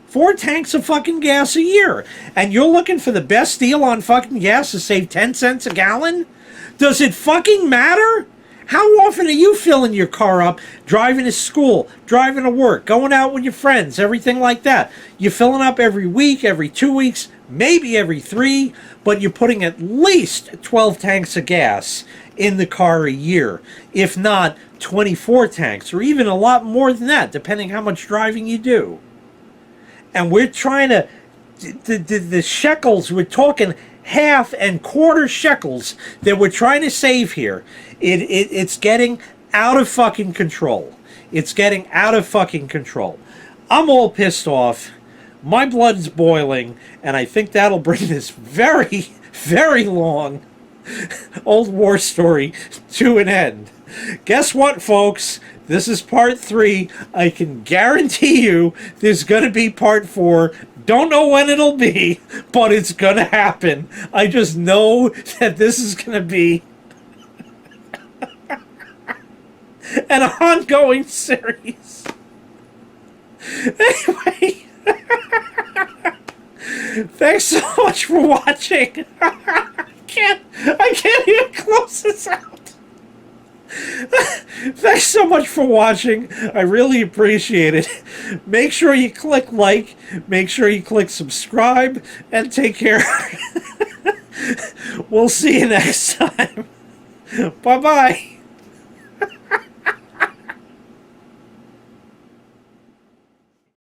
4 tanks of fucking gas a year. And you're looking for the best deal on fucking gas to save 10 cents a gallon? Does it fucking matter? How often are you filling your car up, driving to school, driving to work, going out with your friends, everything like that? You're filling up every week, every 2 weeks, maybe every 3, but you're putting at least 12 tanks of gas in the car a year, if not 24 tanks, or even a lot more than that, depending how much driving you do. And we're trying to, the shekels, we're talking half and quarter shekels that we're trying to save here. It's getting out of fucking control. It's getting out of fucking control. I'm all pissed off. My blood's boiling, and I think that'll bring this very, very long old war story to an end. Guess what, folks? This is part 3. I can guarantee you there's going to be part 4. Don't know when it'll be, but it's going to happen. I just know that this is going to be an ongoing series. Anyway, thanks so much for watching. I can't even close this out. Thanks so much for watching. I really appreciate it. Make sure you click like, make sure you click subscribe, and take care. We'll see you next time. Bye-bye.